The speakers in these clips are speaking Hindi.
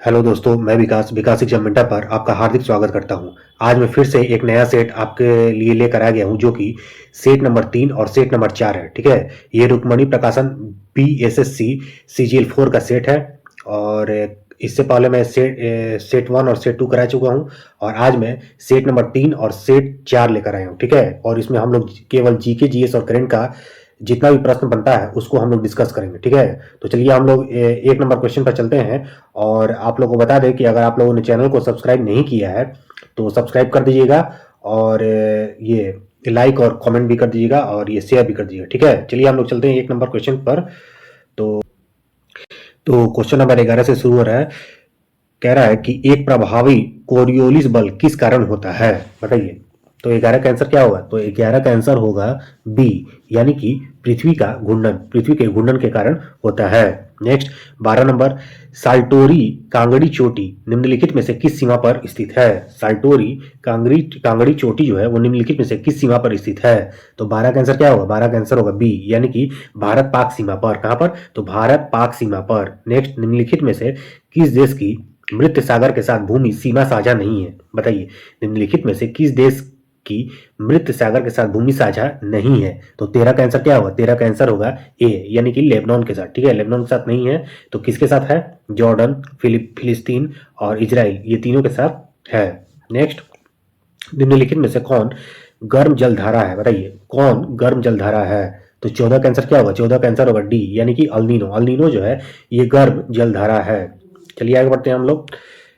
हेलो दोस्तों, मैं विकास एग्जाम मिंटा पर आपका हार्दिक स्वागत करता हूं। आज मैं फिर से एक नया सेट आपके लिए लेकर आ गया हूं, जो कि सेट नंबर 3 और सेट नंबर 4 है। ठीक है, ये रुक्मणी प्रकाशन BSSC CGL 4 का सेट है। और इससे पहले मैं सेट 1 और सेट 2 करा चुका हूं, और आज मैं सेट नंबर 3 और सेट 4 लेकर आया हूं। ठीक है, और इसमें हम लोग केवल जीके जीएस और करंट का जितना भी प्रश्न बनता है उसको हम लोग डिस्कस करेंगे। ठीक है, तो चलिए हम लोग एक नंबर क्वेश्चन पर चलते हैं। और आप लोगों को बता दें कि अगर आप लोगों ने चैनल को सब्सक्राइब नहीं किया है तो सब्सक्राइब कर दीजिएगा, और ये लाइक और कमेंट भी कर दीजिएगा, और ये शेयर भी कर दीजिएगा। ठीक है, चलिए हम लोग चलते हैं एक नंबर क्वेश्चन पर। तो क्वेश्चन नंबर 11 से शुरू हो रहा है। कह रहा है कि एक प्रभावी कोरियोलिस बल किस कारण होता है, बताइए। तो 11 का आंसर क्या होगा? तो 11 का आंसर होगा बी, यानी कि पृथ्वी के घूर्णन के कारण होता है। नेक्स्ट 12 नंबर, साल्टोरी कांगड़ी चोटी निम्नलिखित में से किस सीमा पर स्थित है? साल्टोरी कांगड़ी चोटी जो है वो निम्नलिखित में से किस सीमा पर स्थित है? तो 12 का आंसर क्या होगा? 12 का आंसर होगा बी, यानी कि भारत पाक सीमा पर। कहां पर? तो भारत पाक सीमा पर। नेक्स्ट, निम्नलिखित में से किस देश की मृत सागर के साथ भूमि सीमा साझा नहीं है? बताइए, निम्नलिखित में से किस देश की मृत सागर के साथ भूमि साझा नहीं है? तो 13 का आंसर क्या होगा? 13 का आंसर होगा ए, यानी कि लेबनान के साथ। ठीक है, लेबनान के साथ नहीं है तो किसके साथ है? जॉर्डन, फिलिस्तीन और इजराइल, ये तीनों के साथ है। नेक्स्ट, निम्नलिखित में से कौन गर्म जलधारा है? बताइए, कौन गर्म जलधारा है? तो 14 का आंसर क्या होगा? 14 का आंसर होगा डी, यानी कि अल्नीनो। अल्नीनो जो है ये गर्म जलधारा है। चलिए आगे बढ़ते हैं हम लोग।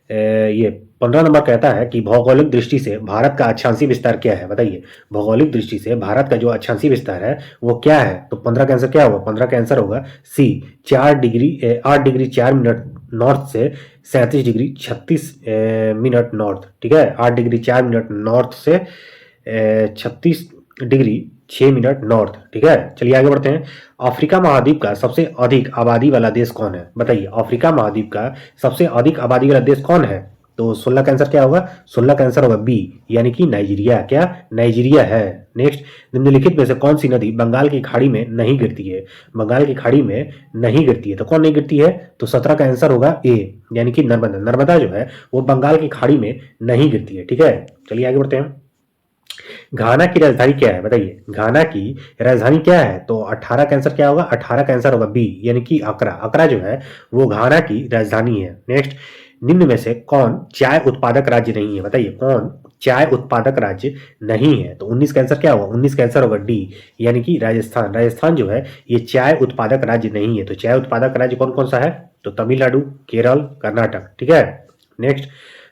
ये 15 नंबर कहता है कि भौगोलिक दृष्टि से भारत का अक्षांशीय विस्तार क्या है? बताइए, भौगोलिक दृष्टि से भारत का जो अक्षांशीय विस्तार है वो क्या है? तो 15 का आंसर क्या होगा? 15 का आंसर होगा सी, 8 डिग्री 4 मिनट नॉर्थ से 37 डिग्री 36 मिनट नॉर्थ। ठीक है, 8 डिग्री 4 मिनट नॉर्थ से 36 डिग्री 6 मिनट नॉर्थ। ठीक है, चलिए आगे बढ़ते हैं। अफ्रीका महाद्वीप का सबसे अधिक आबादी वाला देश कौन है? बताइए, अफ्रीका महाद्वीप का सबसे अधिक आबादी वाला देश कौन है? तो 16 का आंसर क्या होगा? 16 का आंसर होगा बी, यानी कि नाइजीरिया। क्या? नाइजीरिया है। नेक्स्ट, निम्नलिखित में से कौन सी नदी बंगाल की खाड़ी में नहीं गिरती है? बंगाल की खाड़ी में नहीं गिरती है तो कौन नहीं गिरती है? तो 17 का आंसर होगा ए, यानी कि नर्मदा। नर्मदा जो है वो बंगाल की खाड़ी में नहीं गिरती है। ठीक है, चलिए आगे बढ़ते हैं। घाना की राजधानी क्या है? बताइए, घाना की राजधानी क्या है? तो 18 का आंसर क्या होगा? 18 का आंसर होगा बी, यानी कि अकरा। अकरा जो है वो घाना की राजधानी है। नेक्स्ट, निम्न में से कौन चाय उत्पादक राज्य नहीं है? बताइए, कौन चाय उत्पादक राज्य नहीं है? तो 19 का आंसर क्या होगा? 19 का आंसर होगा डी, यानी कि राजस्थान। राजस्थान जो है ये चाय उत्पादक राज्य नहीं है। तो चाय उत्पादक राज्य कौन कौन सा है? तो तमिलनाडु, केरल, कर्नाटक। ठीक है। नेक्स्ट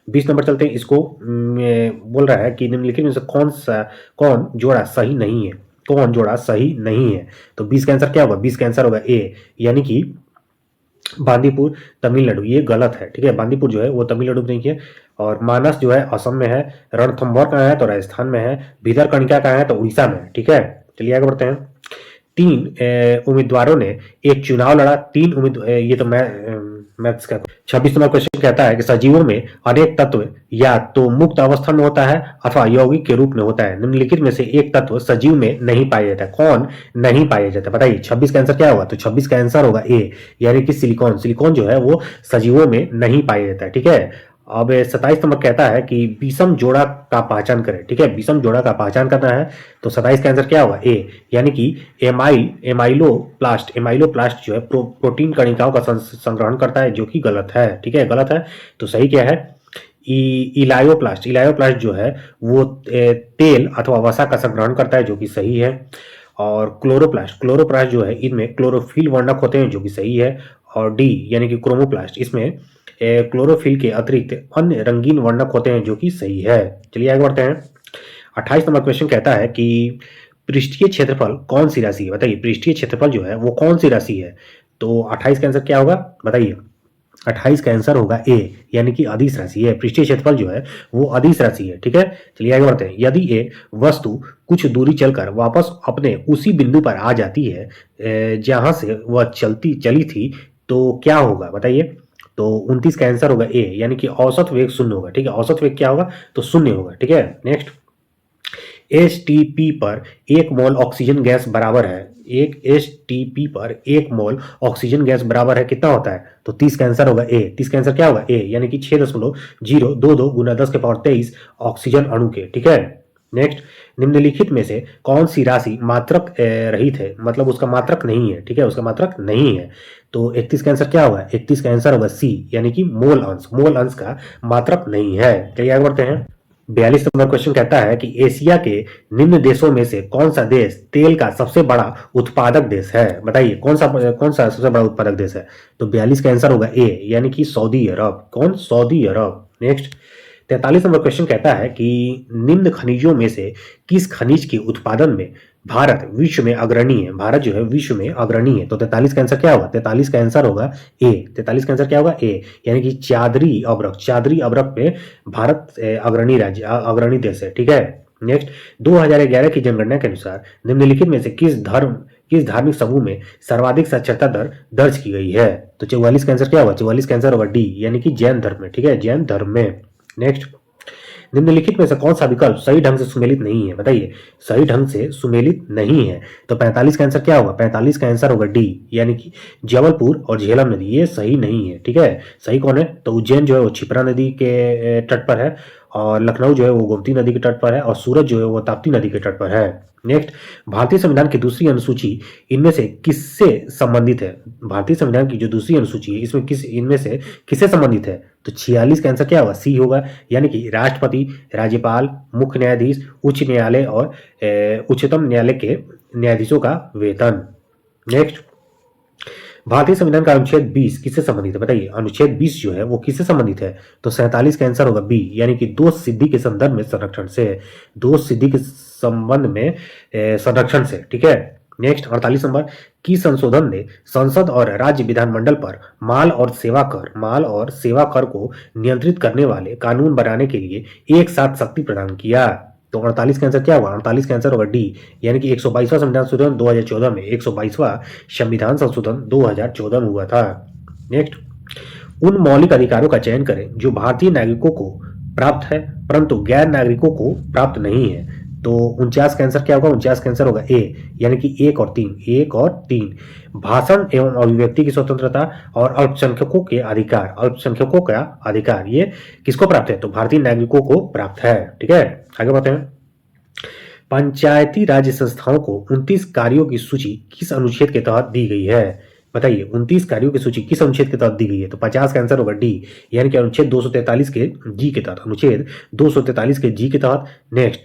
20 नंबर चलते हैं। इसको बोल रहा है कि निम्नलिखित में से कौन जोड़ा सही नहीं है? कौन जोड़ा सही नहीं है? तो 20 का आंसर क्या होगा? 20 का आंसर होगा ए, यानी कि बांदीपुर तमिलनाडु। ये गलत है। ठीक है, बांदीपुर जो है वो तमिलनाडु में नहीं है। और मानस जो है असम में है। रणथंभौर कहाँ है? तो राजस्थान में है। भितरकनिका कहाँ है? तो उड़ीसा में है। ठीक है, चलिए आगे बढ़ते हैं। 3 उम्मीदवारों ने एक चुनाव लड़ा। 3 उम्मीदवार, ये तो मैथ्स का 26 नंबर क्वेश्चन कहता है कि सजीवों में अनेक तत्व या तो मुक्त अवस्था में होता है अथवा यौगिक के रूप में होता है। निम्नलिखित में से एक तत्व सजीव में नहीं पाया जाता है। कौन नहीं पाया जाता? बताइए, 26 का आंसर क्या होगा? तो 26 का आंसर होगा ए, यानी कि सिलिकॉन। सिलिकॉन जो है वो सजीवों में नहीं पाया जाता है। ठीक है। अब 27 नंबर कहता है कि विषम जोड़ा का पहचान करें। ठीक है, विषम जोड़ा का पहचान करना है। तो 27 का आंसर क्या होगा? ए, यानी कि एमाइलोप्लास्ट जो है प्रोटीन कणिकाओं का संग्रहण करता है, जो कि गलत है। ठीक है, गलत है। तो सही क्या है? इलायोप्लास्ट जो है वो तेल अथवा वसा का संग्रहण करता है, जो कि सही है। और क्लोरोप्लास्ट जो है इनमें क्लोरोफिल वर्णक होते हैं, जो कि सही है। और डी, यानी कि क्रोमोप्लास्ट, इसमें क्लोरोफिल के अतिरिक्त अन्य रंगीन वर्णक होते हैं, जो कि सही है। चलिए आगे बढ़ते हैं। 28 नंबर क्वेश्चन कहता है कि पृष्ठीय क्षेत्रफल कौन सी राशि है? बताइए, पृष्ठीय क्षेत्रफल जो है वो कौन सी राशि है? तो 28 का आंसर क्या होगा? बताइए, 28 का आंसर होगा ए, यानी कि अदिश राशि है। पृष्ठीय क्षेत्रफल जो है वो अदिश राशि है। ठीक है, चलिए आगे बढ़ते हैं। यदि एक वस्तु कुछ दूरी चलकर वापस अपने उसी बिंदु पर आ जाती है जहां से वह चली थी, तो क्या होगा? बताइए। तो 29 का आंसर होगा ए, यानी कि औसत वेग शून्य होगा। ठीक है, औसत वेग क्या होगा? तो शून्य होगा। ठीक है। नेक्स्ट, एसटीपी पर 1 मोल ऑक्सीजन गैस बराबर है 1 STP पर 1 मोल ऑक्सीजन गैस बराबर है कितना होता है? तो 30 का आंसर होगा ए। 30 का आंसर क्या होगा? ए, यानी कि 6.022 गुना 10 के पावर 23 ऑक्सीजन अणु के। ठीक है, नेक्स्ट, निम्नलिखित में से कौन सी राशि मात्रक रहित है, मतलब उसका मात्रक नहीं है। ठीक है, उसका मात्रक नहीं है। तो 31 का आंसर क्या होगा? 31 का आंसर होगा सी, यानी कि मोल अंश। मोल अंश का मात्रक नहीं है। चलिए आगे बढ़ते हैं। 42 नंबर क्वेश्चन कहता है कि एशिया के निम्न देशों में से कौन सा देश तेल का सबसे बड़ा उत्पादक देश है? बताइए कौन सा सबसे बड़ा उत्पादक देश है? तो 42 का आंसर होगा ए, यानी कि सऊदी अरब। कौन? सऊदी अरब। नेक्स्ट, 43 नंबर क्वेश्चन कहता है कि निम्न खनिजों में से किस खनिज के उत्पादन में भारत विश्व में अग्रणी है? भारत जो है विश्व में अग्रणी है। तो 43 का आंसर क्या होगा? 43 का आंसर होगा ए। 43 का आंसर क्या होगा? ए, यानी कि चादरी अब्रक। चादरी अब्रक में भारत अग्रणी राज्य, अग्रणी देश है। ठीक है, नेक्स्ट, 2011 की जनगणना के अनुसार निम्नलिखित में से किस धार्मिक समूह में सर्वाधिक साक्षरता दर दर्ज की गई है? तो 44 का आंसर क्या होगा? 44 का आंसर होगा डी, यानी कि जैन धर्म में। ठीक है, जैन धर्म में। नेक्स्ट, निम्नलिखित में से कौन सा विकल्प सही ढंग से सुमेलित नहीं है? बताइए, सही ढंग से सुमेलित नहीं है। तो 45 का आंसर क्या होगा? 45 का आंसर होगा डी, यानी कि जबलपुर और झेलम नदी, ये सही नहीं है। ठीक है, सही कौन है? तो उज्जैन जो है वो क्षिप्रा नदी के तट पर है, और लखनऊ जो है वो गोमती नदी के तट पर है, और सूरत जो है वो ताप्ती नदी के तट पर है। नेक्स्ट, भारतीय संविधान की दूसरी अनुसूची इनमें से किससे संबंधित है? भारतीय संविधान की जो दूसरी अनुसूची है इसमें इनमें से किससे संबंधित है? तो 46 का आंसर क्या होगा? सी होगा, यानी कि राष्ट्रपति, राज्यपाल, मुख्य न्यायाधीश, उच्च न्यायालय और उच्चतम न्यायालय के न्यायाधीशों का वेतन। नेक्स्ट, भारतीय संविधान का अनुच्छेद 20 किससे संबंधित है? बताइए, अनुच्छेद 20 जो है वो किससे संबंधित है? तो 47 का आंसर होगा बी, यानी कि दोष सिद्धि के संदर्भ में संरक्षण से। दोष सिद्धि के संबंध में संरक्षण से। ठीक है, नेक्स्ट, 48 नंबर, की संशोधन ने संसद और राज्य विधानमंडल पर माल और सेवा कर को नियंत्रित करने वाले कानून बनाने के लिए एक साथ शक्ति प्रदान किया। तो 48 का आंसर क्या होगा? 48 का आंसर होगा डी, यानी कि 122वां संविधान संशोधन 2014 में, 122वां संविधान संशोधन 2014 में हुआ था। नेक्स्ट, उन मौलिक अधिकारों का चयन करें जो भारतीय नागरिकों को प्राप्त है परंतु गैर नागरिकों को प्राप्त नहीं है। तो 49 का आंसर क्या होगा? 49 का आंसर होगा ए, यानी कि 1 और 3। 1 और 3, भाषण एवं अभिव्यक्ति की स्वतंत्रता और अल्पसंख्यकों के अधिकार। अल्पसंख्यकों का अधिकार ये किसको प्राप्त है? तो भारतीय नागरिकों को प्राप्त है। ठीक है, आगे बढ़ते हैं। पंचायती राज संस्थाओं को 29 कार्यों की सूची किस अनुच्छेद के तहत दी गई है? बताइए, 29 कार्यों की सूची किस अनुच्छेद के तहत दी गई है? तो 50 का आंसर होगा डी, यानी कि अनुच्छेद 243 के जी के तहत। अनुच्छेद 243 के जी के तहत। नेक्स्ट,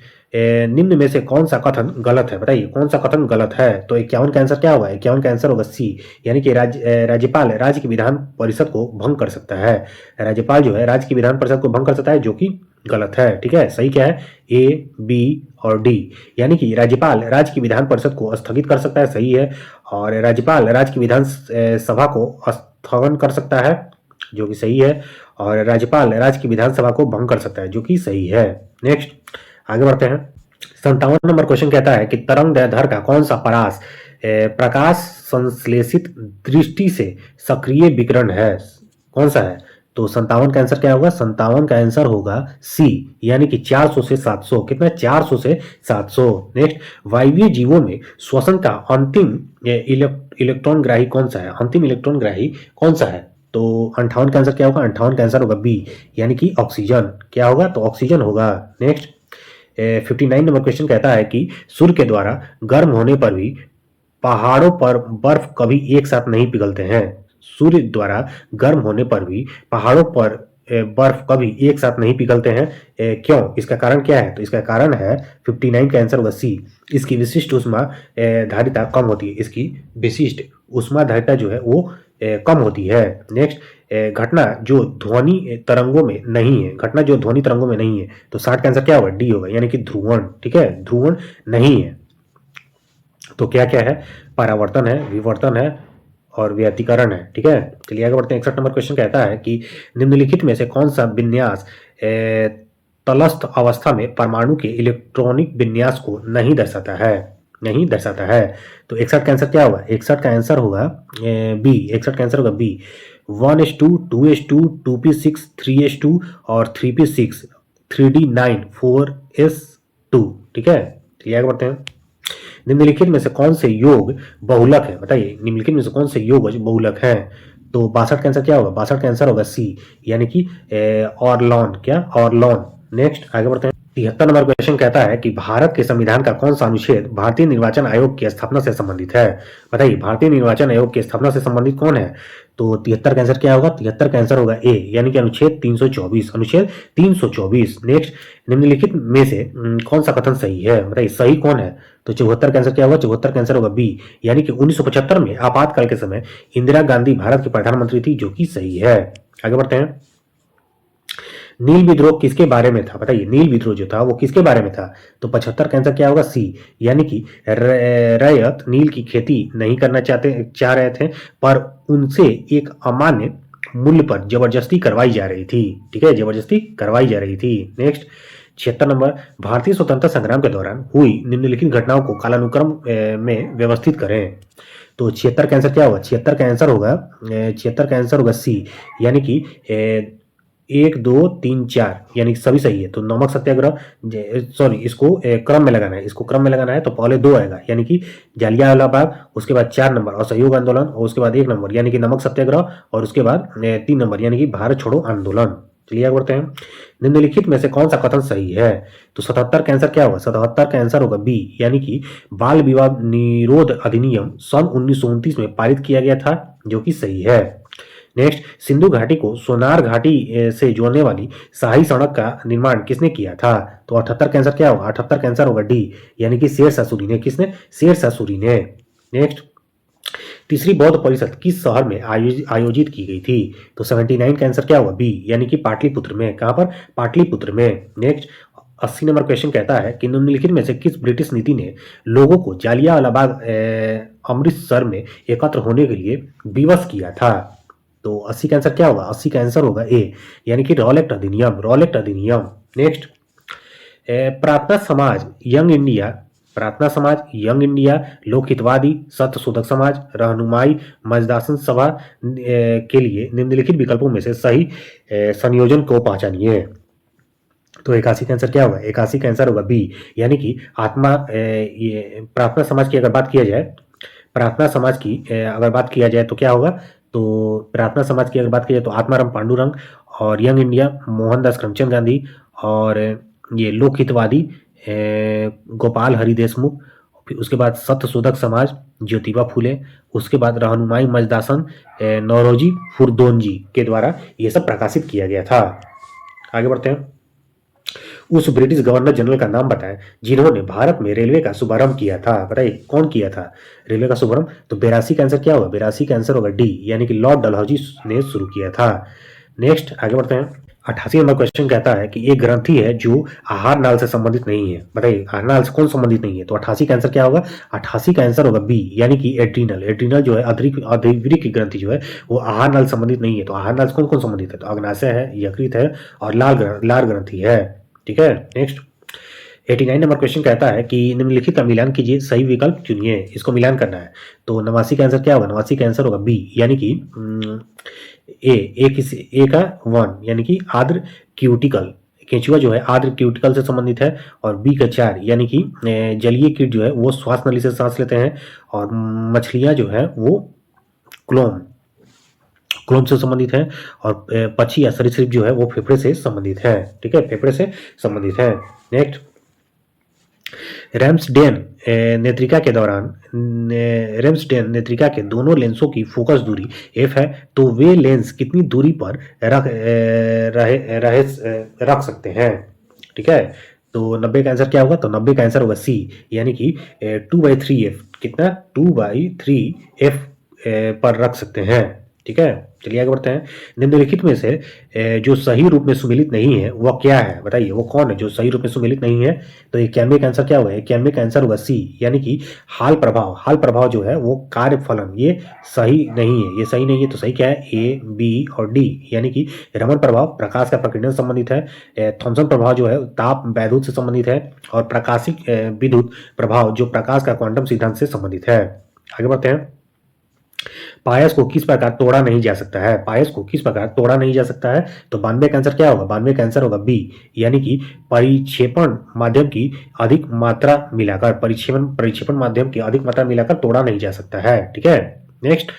निम्न में से कौन सा कथन गलत है? बताइए, कौन सा कथन गलत है? तो 51 का आंसर क्या होगा? 51 का आंसर होगा सी, यानी कि राज्यपाल राज्य की विधान परिषद को भंग कर सकता है। राज्यपाल जो है राज्य की विधान परिषद को भंग कर सकता है, जो कि गलत है। ठीक है, सही क्या है? ए, बी और डी, यानी कि राज्यपाल राज्य की विधान परिषद को स्थगित कर सकता है, सही है। और राज्यपाल राज्य की विधान सभा को स्थगन कर सकता है, जो कि सही है। और राज्यपाल राज्य की विधानसभा को भंग कर सकता है, जो कि सही है। नेक्स्ट, आगे बढ़ते हैं। 57 नंबर क्वेश्चन कहता है कि तरंग दैर्ध्य का कौन सा परास प्रकाश संश्लेषित दृष्टि से सक्रिय विकिरण है? कौन सा है? तो 57 का आंसर क्या होगा? 57 का आंसर होगा सी, यानी कि 400 से 700। कितना? 400 से 700। नेक्स्ट, वायवीय जीवों में श्वसन का अंतिम इलेक्ट्रॉन ग्राही कौन सा है? अंतिम इलेक्ट्रॉन ग्राही कौन सा है? तो 58 का आंसर क्या होगा? 58 का आंसर होगा बी, यानी कि ऑक्सीजन। क्या होगा? तो ऑक्सीजन होगा। नेक्स्ट, 59 नंबर क्वेश्चन कहता है कि सूर्य के द्वारा गर्म होने पर भी पहाड़ों पर बर्फ कभी एक साथ नहीं पिघलते हैं। सूर्य द्वारा गर्म होने पर भी पहाड़ों पर बर्फ कभी एक साथ नहीं पिघलते हैं। क्यों? इसका कारण क्या है? तो इसका कारण है 59 का आंसर होगा सी, इसकी विशिष्ट ऊष्मा धारिता कम होती है। इसकी विशिष्ट ऊष्मा धारिता जो है वो कम होती है। नेक्स्ट, घटना जो ध्वनि तरंगों में नहीं है। घटना जो ध्वनि तरंगों में नहीं है। तो 60 का आंसर क्या होगा? डी होगा, यानी कि ध्रुवण। ठीक है, ध्रुवण नहीं है। तो क्या क्या है? परावर्तन है, विवर्तन है और व्यतिकरण है। ठीक है, चलिए आगे बढ़ते हैं। 61 नंबर क्वेश्चन कहता है कि निम्नलिखित में से कौन सा विन्यास तलस्थ अवस्था में परमाणु के इलेक्ट्रॉनिक विन्यास को नहीं दर्शाता है? नहीं दर्शाता है। तो 61 का आंसर क्या होगा? 61 का आंसर होगा बी। 61 का आंसर होगा B, 1s2, 2s2, 2p6, 3s2 और 3p6, 3d9, 4s2। ठीक है, चलिए आगे बढ़ते हैं। निम्नलिखित में से कौन से योग बहुलक है? बताइए, निम्नलिखित में से कौन से योग बहुलक है? तो 62 का आंसर क्या होगा? 62 का आंसर होगा सी, यानी कि ऑर्लॉन। क्या? ऑर्लॉन। नेक्स्ट आगे बढ़ते हैं। 73 नंबर क्वेश्चन कहता है कि भारत के संविधान का कौन सा अनुच्छेद भारतीय निर्वाचन आयोग की स्थापना से संबंधित है? बताइए, भारतीय निर्वाचन आयोग की स्थापना से संबंधित कौन है? तो 73 का आंसर क्या होगा? 73 का आंसर होगा ए, यानी कि अनुच्छेद 324। अनुच्छेद 324। नेक्स्ट, निम्नलिखित में से कौन सा कथन सही है? बताइए, सही कौन है? तो 74 का आंसर क्या होगा? 74 का आंसर होगा बी, यानी कि 1975 में आपातकाल के समय इंदिरा गांधी भारत की प्रधानमंत्री थी, जो कि सही है। आगे बढ़ते हैं। नील विद्रोह किसके बारे में था? बताइए, नील विद्रोह जो था वो किसके बारे में था? तो 75 का आंसर क्या होगा? सी, यानी कि रैयत नील की खेती नहीं करना चाह रहे थे, पर उनसे एक अमान्य मूल्य पर जबरदस्ती करवाई जा रही थी। ठीक है, जबरदस्ती करवाई जा रही थी। नेक्स्ट, 76 नंबर, भारतीय स्वतंत्रता संग्राम के दौरान हुई निम्नलिखित घटनाओं को कालानुक्रम में व्यवस्थित करें। तो 76 का आंसर क्या होगा? 76 का आंसर होगा 76 का आंसर होगा सी, यानी कि 1 2 3 4, यानी कि सभी सही है। तो नमक सत्याग्रह, सॉरी, इसको क्रम में लगाना है, इसको क्रम में लगाना है, तो पहले 2 आएगा, यानी कि जालियांवाला बाग, उसके बाद 4 नंबर असहयोग आंदोलन, और उसके बाद 1 नंबर यानी कि नमक सत्याग्रह, और उसके बाद 3 नंबर यानी कि भारत छोड़ो आंदोलन। चलिए आगे बढ़ते हैं। निम्नलिखित में से कौन सा कथन सही है? तो 77 का आंसर क्या होगा? 77 का आंसर होगा बी, यानी कि बाल विवाह निरोध अधिनियम सन 1929 में पारित किया गया था, जो कि सही है। नेक्स्ट, सिंधु घाटी को सोनार घाटी से जोड़ने वाली शाही सड़क का निर्माण किसने किया था? तो 78 का आंसर क्या होगा? 78 का आंसर होगा डी, यानी कि शेरशाह सूरी ने। किसने? शेरशाह सूरी ने। नेक्स्ट, तीसरी बौद्ध परिषद किस शहर में आयोजित की गई थी? तो 79 का आंसर क्या होगा? बी, यानी कि पाटलिपुत्र में। कहां पर? पाटलिपुत्र में। नेक्स्ट, 80 नंबर क्वेश्चन कहता है कि निम्नलिखित में से किस ब्रिटिश नीति ने लोगों को जालियांवाला बाग अमृतसर में एकत्र होने के लिए विवश किया था? तो 80 का आंसर क्या होगा? 80 का आंसर होगा ए, यानी कि रॉलेट अधिनियम। रॉलेट अधिनियम। नेक्स्ट, प्रार्थना समाज यंग इंडिया, प्रार्थना समाज यंग इंडिया, लोकहितवादी, सत्य शोधक समाज, रहनुमाई मजदासन सभा के लिए निम्नलिखित विकल्पों में से सही संयोजन को पहचानिए। तो 81 का आंसर क्या होगा? 81 का आंसर होगा बी, यानी कि आत्मा ये प्रार्थना समाज की अगर बात किया जाए, प्रार्थना समाज की अगर बात किया जाए तो क्या होगा? तो प्रार्थना समाज की अगर बात की जाए तो आत्माराम पांडुरंग, और यंग इंडिया मोहनदास करमचंद गांधी, और ये लोकहितवादी गोपाल हरि देशमुख, फिर उसके बाद सत्य शोधक समाज ज्योतिबा फूले, उसके बाद रहनुमाई मजदासन नौरोजी फुरदोनजी के द्वारा ये सब प्रकाशित किया गया था। आगे बढ़ते हैं। उस ब्रिटिश गवर्नर जनरल का नाम बताएं जिन्होंने भारत में रेलवे का शुभारंभ किया था। बताइए, कौन किया था रेलवे का शुभारंभ? तो 82 का आंसर क्या होगा? 82 का आंसर होगा डी, यानी कि लॉर्ड डलहौजी ने शुरू किया था। नेक्स्ट आगे बढ़ते हैं। 88 नंबर क्वेश्चन कहता है कि एक ग्रंथि है जो आहार नाल से संबंधित नहीं है। बताइए, आहार नाल से कौन संबंधित नहीं है? तो 88 का आंसर क्या होगा? 88 का आंसर होगा बी, यानी कि एड्रीनल। एड्रीनल जो है अधिवृक्क की ग्रंथि जो है वो आहार नाल संबंधित नहीं है। तो आहार नाल से कौन कौन संबंधित है? तो अग्नाशय है, यकृत है, और लार ग्रंथि है। ठीक है। नेक्स्ट, 89 नंबर क्वेश्चन कहता है कि निम्नलिखित का मिलान कीजिए, सही विकल्प चुनिए। इसको मिलान करना है। तो 89 का आंसर क्या होगा? 89 का आंसर होगा बी, यानी कि ए का 1, यानी कि आर्द्र क्यूटिकल, केंचुआ जो है आर्द्र क्यूटिकल से संबंधित है, और बी का 4, यानी कि जलीय कीट जो है वो श्वास नली से सांस लेते हैं, और मछलियां जो है वो क्लोम से संबंधित है, और पक्षी या सरीसृप जो है वो फेफड़े से संबंधित है। ठीक है, फेफड़े से संबंधित है। नेक्स्ट, रैम्सडेन नेत्रिका के दौरान रैम्सडेन नेत्रिका के दोनों लेंसों की फोकस दूरी f है, तो वे लेंस कितनी दूरी पर रख सकते हैं? ठीक है, तो 90 का आंसर क्या होगा? तो 90 का आंसर होगा सी, यानी कि 2/3f। कितना? 2/3f पर रख सकते हैं। ठीक है, चलिए आगे बढ़ते हैं। निम्नलिखित में से जो सही रूप में सुमेलित नहीं है वह क्या है? बताइए, वो कौन है जो सही रूप में सुमेलित नहीं है? तो 91 का आंसर क्या होगा? 91 का आंसर होगा सी, यानी कि हाल प्रभाव। हाल प्रभाव जो है वो कार्य फलन, ये सही नहीं है। ये सही नहीं है, तो सही क्या है? ए, बी और डी, यानी कि रमन प्रभाव प्रकाश का प्रकीर्णन से संबंधित है, थॉमसन प्रभाव जो है ताप वैद्युत से संबंधित है, और प्रकाशिक विद्युत प्रभाव जो प्रकाश का क्वांटम सिद्धांत से संबंधित है। आगे बढ़ते हैं। पायस को किस प्रकार तोड़ा नहीं जा सकता है? पायस को किस प्रकार तोड़ा नहीं जा सकता है? तो 92 का आंसर क्या होगा? 92 का आंसर होगा बी, यानी कि परिक्षेपण माध्यम की अधिक मात्रा मिलाकर, परिक्षेपण माध्यम की अधिक मात्रा मिलाकर तोड़ा नहीं जा सकता है। ठीक है, नेक्स्ट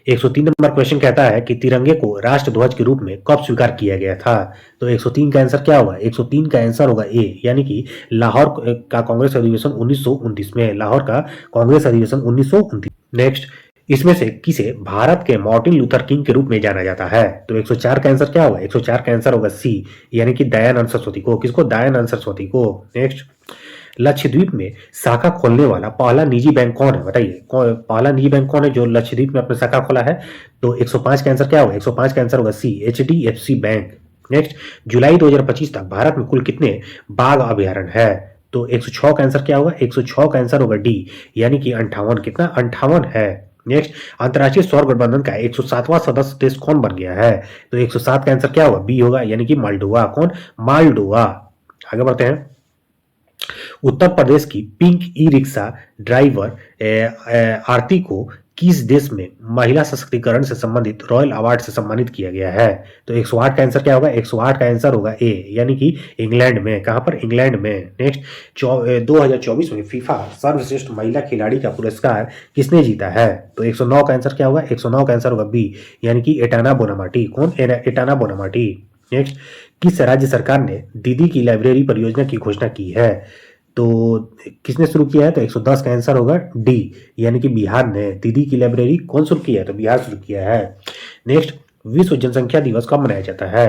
103 नंबर क्वेश्चन कहता है कि तिरंगे को राष्ट्रध्वज के रूप में कब स्वीकार किया गया था? तो 103 का आंसर क्या होगा? 103 का आंसर होगा ए, यानी कि लाहौर का कांग्रेस अधिवेशन 1929 में, लाहौर का कांग्रेस अधिवेशन 1929। नेक्स्ट, इसमें से किसे भारत के मार्टिन लूथर किंग के रूप में जाना जाता है? तो 104 का आंसर क्या होगा? 104 का आंसर होगा सी, यानी कि दयानंद सरस्वती को। किसको? दयानंद सरस्वती को। नेक्स्ट, लक्षद्वीप में शाखा खोलने वाला पहला निजी बैंक कौन है? बताइए, पहला निजी बैंक कौन है जो लक्षद्वीप में अपना शाखा खोला है? तो 105 का आंसर क्या होगा? 105 का आंसर होगा सी, एचडीएफसी बैंक। नेक्स्ट, जुलाई 2025 तक भारत में कुल कितने बाघ अभयारण्य है? तो 106 का आंसर क्या होगा? 106 का आंसर होगा डी, यानी कि 58। कितना? 58 है। नेक्स्ट, अंतर्राष्ट्रीय सौर गठबंधन का 107वां सदस्य देश कौन बन गया है? तो 107 का आंसर क्या होगा? बी होगा, यानी कि मालडोवा। कौन? मालडोवा। आगे बढ़ते हैं। उत्तर प्रदेश की पिंक ई रिक्शा ड्राइवर आरती को किस देश में महिला सशक्तिकरण से संबंधित रॉयल अवार्ड से सम्मानित किया गया है? तो 108 का आंसर क्या होगा? 108 का आंसर होगा ए, यानी कि इंग्लैंड में। कहां पर? इंग्लैंड में। नेक्स्ट, 2024 में फीफा सर्वश्रेष्ठ महिला खिलाड़ी का पुरस्कार किसने जीता है? तो 109 का आंसर क्या होगा? 109 का आंसर होगा बी, यानी कि एटाना बोनामाटी। कौन? एटाना बोनामाटी। नेक्स्ट, किस राज्य सरकार ने दीदी की लाइब्रेरी परियोजना की घोषणा की है? तो किसने शुरू किया है? तो 110 का आंसर होगा डी, यानी कि बिहार ने। दीदी की लाइब्रेरी कौन शुरू किया है? तो बिहार शुरू किया है। नेक्स्ट, विश्व जनसंख्या दिवस कब मनाया जाता है?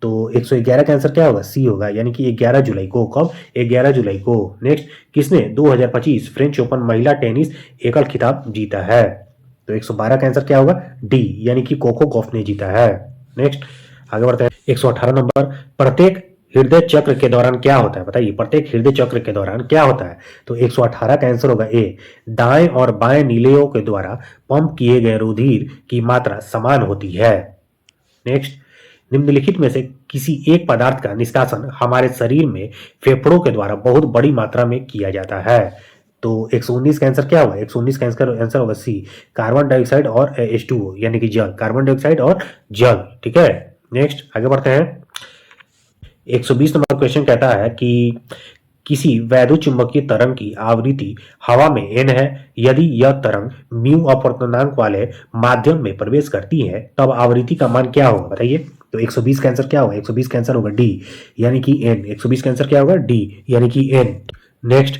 तो 111 का आंसर क्या होगा? सी होगा, यानी कि 11 जुलाई को। कब? 11 जुलाई को। नेक्स्ट, किसने 2025 फ्रेंच ओपन महिला टेनिस एकल खिताब जीता है? तो 112 का आंसर क्या होगा? डी, यानी कि कोको गॉफ ने जीता है। नेक्स्ट, आगे बढ़ते हैं। 118 नंबर, प्रत्येक हृदय चक्र के दौरान क्या होता है? बताइए, प्रत्येक हृदय चक्र के दौरान क्या होता है? तो 118 का आंसर होगा ए, दाएं और बाएं नीलेयों के द्वारा पंप किए गए रुधिर की मात्रा समान होती है। नेक्स्ट, निम्नलिखित में से किसी एक पदार्थ का निष्कासन हमारे शरीर में फेफड़ों के द्वारा बहुत बड़ी मात्रा में किया जाता है। तो 119 का आंसर क्या होगा? 119 का आंसर होगा सी, कार्बन डाइऑक्साइड और H2O, यानी कि जल। कार्बन डाइऑक्साइड और जल। ठीक है, नेक्स्ट आगे बढ़ते हैं। 120 नंबर क्वेश्चन कहता है कि किसी वैद्युत चुंबकीय तरंग की आवृत्ति हवा में n है। यदि यह तरंग म्यू अपवर्तनांक वाले माध्यम में प्रवेश करती है तब आवृत्ति का मान क्या होगा? बताइए। तो 120 का आंसर क्या होगा? 120 का आंसर होगा डी, यानी कि n। 120 का आंसर क्या होगा? डी, यानी कि n। नेक्स्ट,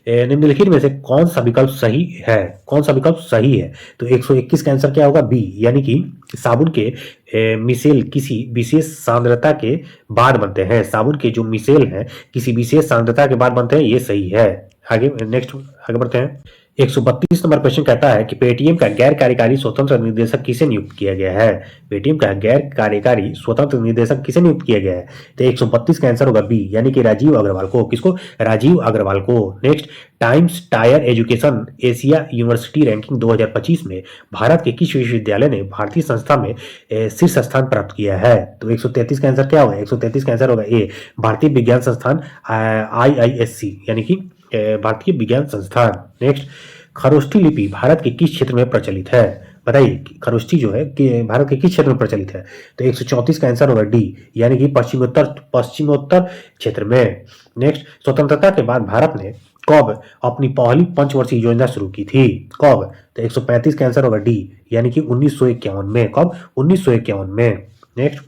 निम्नलिखित में से कौन सा विकल्प सही है? कौन सा विकल्प सही है? तो 121 का आंसर क्या होगा? बी, यानी कि साबुन के मिसेल किसी विशेष सांद्रता के बाद बनते हैं। साबुन के जो मिसेल हैं किसी विशेष सांद्रता के बाद बनते हैं, ये सही है। आगे नेक्स्ट आगे बढ़ते हैं। 132 नंबर क्वेश्चन कहता है कि पेटीएम का गैर कार्यकारी स्वतंत्र निदेशक किसे नियुक्त किया गया है? पेटीएम का गैर कार्यकारी स्वतंत्र निदेशक किसे नियुक्त किया गया है? तो 132 का आंसर होगा बी, यानी कि राजीव अग्रवाल को। किसको? राजीव अग्रवाल को। Next, times tyre education Asia university ranking 2025 में भारत के किस विश्वविद्यालय ने भारतीय संस्था में शीर्ष स्थान प्राप्त किया है? तो 133 का आंसर क्या होगा? 133 का आंसर होगा ए, भारतीय विज्ञान संस्थान IISc, यानी कि भारतीय विज्ञान संस्थान। नेक्स्ट, खरोष्ठी लिपि भारत के किस क्षेत्र में प्रचलित है? बताइए, खरोष्ठी जो है कि भारत के किस क्षेत्र में प्रचलित है? तो 134 का आंसर होगा डी, यानी कि पश्चिमोत्तर क्षेत्र में। नेक्स्ट, स्वतंत्रता के बाद भारत ने कब अपनी पहली पंचवर्षीय योजना शुरू की थी? कब? तो 135 का आंसर होगा डी, यानी कि 1951 में। कब? 1951 में। नेक्स्ट,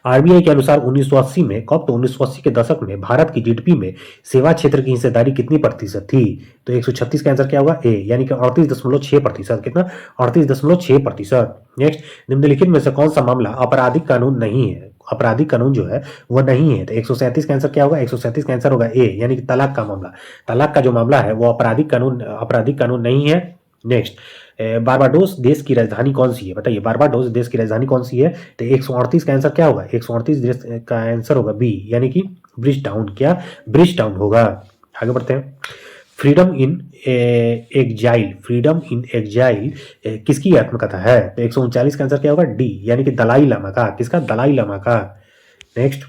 आरबीआई के अनुसार 1980 में, कब? तो 1980 के दशक में भारत की जीडीपी में सेवा क्षेत्र की हिस्सेदारी कितनी प्रतिशत थी? तो 136 का आंसर क्या होगा? ए, यानी कि 38.6%। कितना? 38.6%। नेक्स्ट, निम्नलिखित में से कौन सा मामला आपराधिक कानून नहीं है? आपराधिक कानून जो है वह नहीं है। तो 137 का आंसर क्या होगा? 137 का आंसर होगा ए, यानी कि तलाक का मामला। तलाक का जो मामला है वो आपराधिक कानून नहीं है। नेक्स्ट, बारबाडोस देश की राजधानी कौन सी है? बताइए, बारबाडोस देश की राजधानी कौन सी है? तो 138 का आंसर क्या होगा? 138 देश का आंसर होगा बी, यानी कि ब्रिज टाउन। क्या? ब्रिज टाउन होगा। आगे बढ़ते हैं। फ्रीडम इन एग्जाइल किसकी आत्मकथा है? तो 139 का आंसर क्या होगा? डी, यानी कि दलाई लामा का। किसका? दलाई लामा का। नेक्स्ट,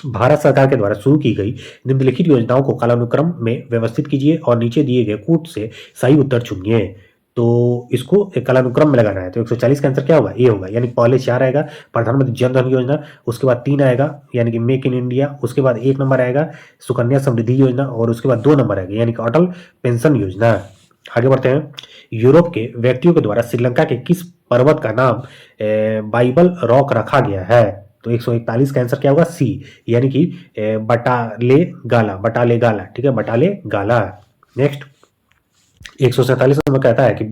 भारत सरकार के द्वारा शुरू की गई निम्नलिखित योजनाओं को कालानुक्रम में व्यवस्थित कीजिए और नीचे दिए गए कूट से सही उत्तर चुनिए। तो इसको एक कालानुक्रम में लगाना है। तो 140 का आंसर क्या होगा? ए होगा। यानी पहले 4 आएगा प्रधानमंत्री जन धन योजना, उसके बाद 3 आएगा यानी कि मेक इन इंडिया, उसके बाद 1 नंबर आएगा सुकन्या समृद्धि योजना और उसके बाद 2 नंबर आएगा यानी कि अटल पेंशन योजना। आगे बढ़ते हैं। यूरोप के व्यक्तियों के द्वारा श्रीलंका के किस पर्वत का नाम बाइबल रॉक रखा गया है? तो 141 का आंसर क्या होगा? सी यानी कि बटाले गाला, ठीक है, बटाले गाला। नेक्स्ट 147 नंबर कहता है कि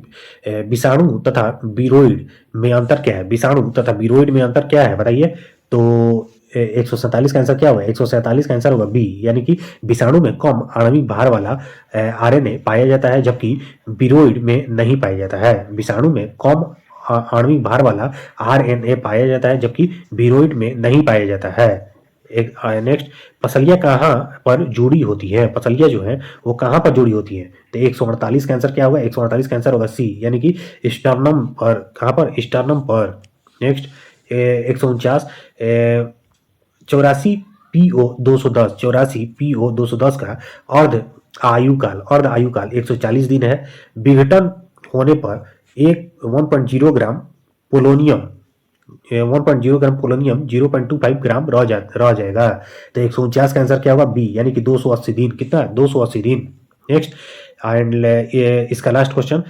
विषाणु तथा विरोइड में अंतर क्या है? विषाणु तथा विरोइड में अंतर क्या है बताइए? तो 147 का आंसर क्या होगा? 147 का आंसर होगा बी यानी कि विषाणु में कम आणविक भार वाला आरएनए पाया जाता है जबकि विरोइड में नहीं पाया जाता है। विषाणु में कम आणविक भार वाला आरएनए पाया जाता है जबकि विरोइड में नहीं पाया जाता है। एक नेक्स्ट, पसलियाँ कहाँ पर जुड़ी होती है? पसलियाँ जो है वो कहाँ पर जुड़ी होती है? तो 148 का आंसर क्या होगा? 148 का आंसर होगा सी यानी कि स्टर्नम पर। कहाँ पर? स्टर्नम पर। नेक्स्ट 149 84 PO 210 84 PO 210 का अर्ध आयुकाल 140 दिन है। विघटन होने पर 1.0 ग्राम पोलोनियम 1.0 ग्राम पोलोनियम 0.25 ग्राम रह जाएगा। तो 149 का आंसर क्या होगा? बी यानी कि 280 दिन। कितना? 280 दिन। नेक्स्ट एंड इसका लास्ट क्वेश्चन,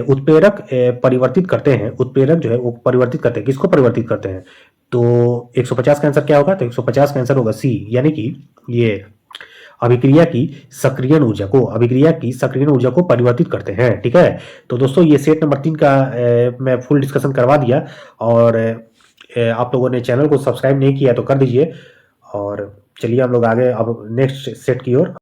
उत्प्रेरक परिवर्तित करते हैं। उत्प्रेरक जो है वो परिवर्तित करते हैं, किसको परिवर्तित करते हैं? तो 150 का आंसर क्या होगा? तो 150 का आंसर होगा सी यानी कि ये अभिक्रिया की सक्रियण ऊर्जा को परिवर्तित करते हैं। ठीक है, तो दोस्तों ये सेट नंबर 3 का मैं फुल डिस्कशन करवा दिया और आप लोगों ने चैनल को सब्सक्राइब नहीं किया तो कर दीजिए। और चलिए हम लोग आगे अब नेक्स्ट सेट की ओर